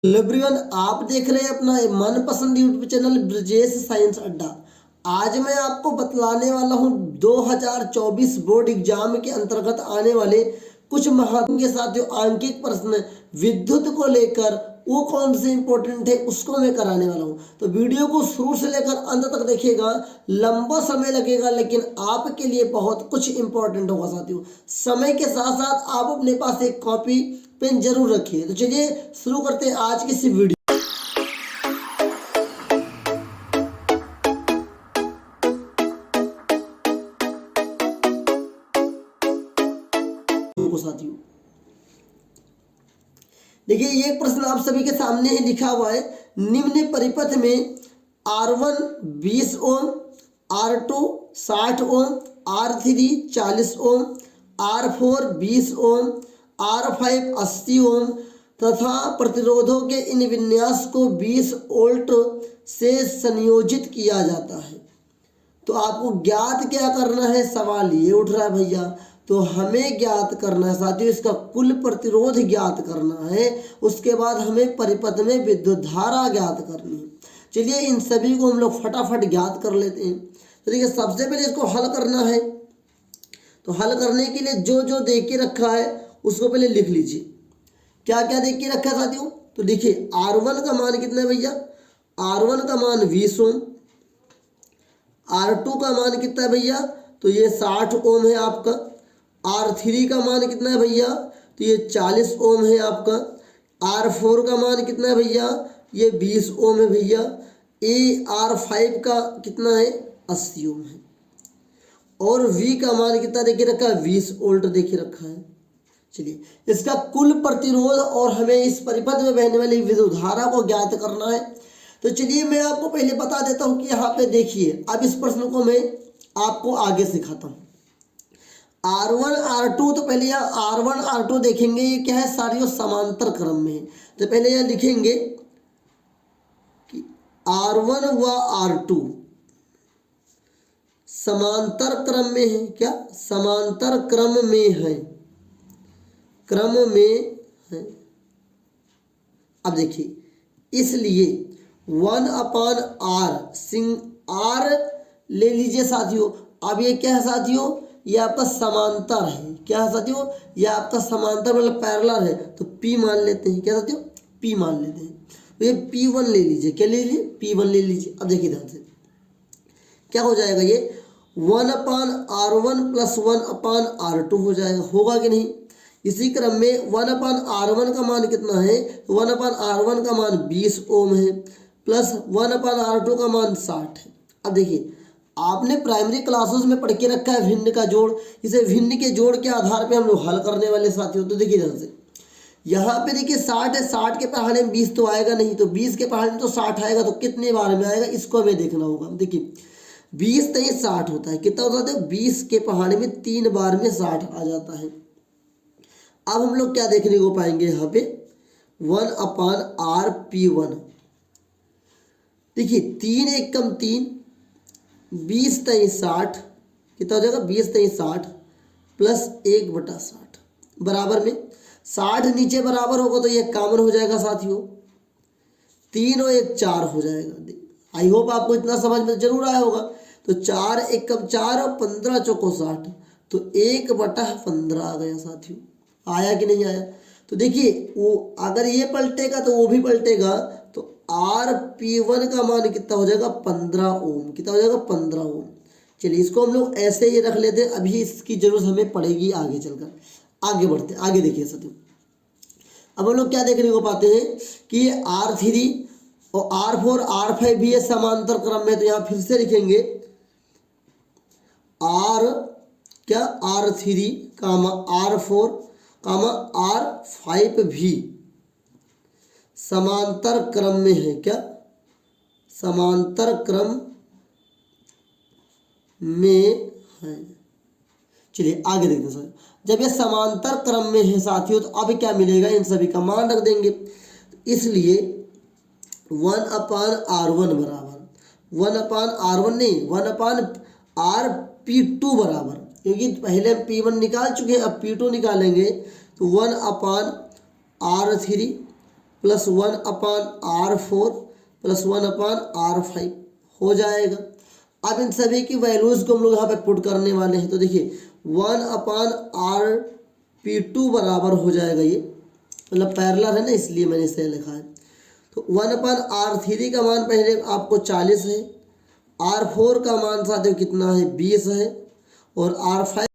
Everyone, आप देख रहे हैं अपना मनपसंद यूट्यूब चैनल ब्रजेश साइंस अड्डा। आज मैं आपको बतलाने वाला हूं 2024 बोर्ड एग्जाम के अंतर्गत आने वाले कुछ महत्वपूर्ण के साथियों आंकिक प्रश्न विद्युत को लेकर वो कौन से इंपॉर्टेंट है उसको मैं कराने वाला हूं। तो वीडियो को शुरू से लेकर अंत तक देखिएगा। लंबा समय लगेगा लेकिन आपके लिए बहुत कुछ इंपॉर्टेंट होगा साथियों। समय के साथ साथ आप अपने पास एक कॉपी पेन जरूर रखिए। तो चलिए शुरू करते हैं आज की इस वीडियो को साथियों। देखिए, ये प्रश्न आप सभी के सामने ही लिखा हुआ है। निम्न परिपथ में R1 20 ओम, R2 60 ओम, R3 40 ओम, R4 20 ओम, R5 80 ओम तथा प्रतिरोधों के इन विन्यास को 20 वोल्ट से संयोजित किया जाता है। तो आपको ज्ञात क्या करना है, सवाल ये उठ रहा है भैया। तो हमें ज्ञात करना है साथियों, इसका कुल प्रतिरोध ज्ञात करना है। उसके बाद हमें परिपथ में विद्युत धारा ज्ञात करनी है। चलिए इन सभी को हम लोग फटाफट ज्ञात कर लेते हैं। तो देखिए, सबसे पहले इसको हल करना है। तो हल करने के लिए जो जो दे के रखा है उसको पहले लिख लीजिए। क्या क्या दे के रखा है साथियों? तो देखिए, R1 का मान कितना है भैया? R1 का मान 20 ओम। R2 का मान कितना है भैया? तो ये 60 ओम है आपका। R3 का मान कितना है भैया? तो ये 40 ओम है आपका। R4 का मान कितना है भैया? ये 20 ओम है भैया। R5 का कितना है? 80 ओम है। और V का मान कितना देखे रखा है? 20 वोल्ट देखे रखा है। चलिए, इसका कुल प्रतिरोध और हमें इस परिपथ में बहने वाली विद्युत धारा को ज्ञात करना है। तो चलिए मैं आपको पहले बता देता हूं कि यहाँ पे देखिए, अब इस प्रश्न को मैं आपको आगे सिखाता हूँ। R1 R2, तो पहले यहाँ R1 R2 देखेंगे। ये क्या है सारियों? समांतर क्रम में है। तो पहले यहाँ लिखेंगे कि R1 व R2 समांतर क्रम में है। क्या? समांतर क्रम में है, क्रम में है। अब देखिए, इसलिए 1/R R ले लीजिए साथियों। अब ये क्या है साथियों? ये आपका समांतर है। क्या है साथियों? ये आपका समांतर मतलब पैरेलल है। तो P मान लेते हैं। क्या साथियों? P मान लेते हैं। तो ये P1 ले लीजिए। क्या ले लीजिए? P1 ले लीजिए। अब देखिए ध्यान से क्या हो जाएगा, ये 1/R1 प्लस 1/R2 हो जाएगा। होगा कि नहीं? इसी क्रम में 1/R1 का मान कितना है? 1/R1 का मान 20 ओम है प्लस 1/R2 का मान 60 है। अब देखिए, आपने प्राइमरी क्लासेस में पढ़ के रखा है भिन्न का जोड़। इसे भिन्न के जोड़ के आधार पे हम लोग हल करने वाले साथियों। तो देखिए ध्यान से, यहाँ पे देखिए 60 है। 60 के पहाड़े में 20 तो आएगा नहीं, तो 20 के पहाड़े में तो 60 आएगा। तो कितने बार में आएगा इसको हमें देखना होगा। देखिए, 20 नहीं 60 होता है। कितना होता है? 20 के पहाड़े में 3 बार में 60 आ जाता है। अब हम लोग क्या देखने को पाएंगे यहाँ पे? 1/RP1। देखिए, 3 एक कम 3, 20 तई 60। कितना हो जाएगा? 20 तई 60 प्लस 1/60 बराबर में 60 नीचे बराबर होगा तो ये कॉमन हो जाएगा साथियों। 3 और 1 4 हो जाएगा। आई होप आपको इतना समझ में जरूर आया होगा। तो 4 एक कम 4 और 15 चौको 60, तो 1/15 आ गया साथियों। आया कि नहीं आया? तो देखिए, वो अगर ये पलटेगा तो वो भी पलटेगा। तो RP1 का मान कितना हो जाएगा? 15 ओम। कितना हो जाएगा? 15 ओम। चलिए, इसको हम लोग ऐसे ही रख लेते हैं। अभी इसकी जरूरत हमें पड़ेगी आगे चलकर। आगे बढ़ते आगे देखिए साथियों, अब हम लोग क्या देखने को पाते हैं कि R3 और R4 R5 भी ये समांतर क्रम में। तो यहाँ फिर से लिखेंगे क्या? R3 कामा R4 कामा R5 भी समांतर क्रम में है। क्या? समांतर क्रम में है। चलिए आगे देखते हैं सर। जब ये समांतर क्रम में है साथियों, तो अब क्या मिलेगा? इन सभी का मान रख देंगे। इसलिए 1/R1 बराबर 1/R1 नहीं, 1/RP2 बराबर, क्योंकि पहले हम P1 निकाल चुके हैं, अब P2 निकालेंगे। तो 1/R3 plus 1/R4 plus 1/R5 हो जाएगा। अब इन सभी की वैल्यूज़ को हम लोग यहाँ पे पुट करने वाले हैं। तो देखिए 1/RP2 बराबर हो जाएगा, ये मतलब पैरेलल है ना, इसलिए मैंने इसे लिखा है। तो 1/R3 का मान पहले आपको 40 है, R4 का मान साथियों कितना है 20 है, और R5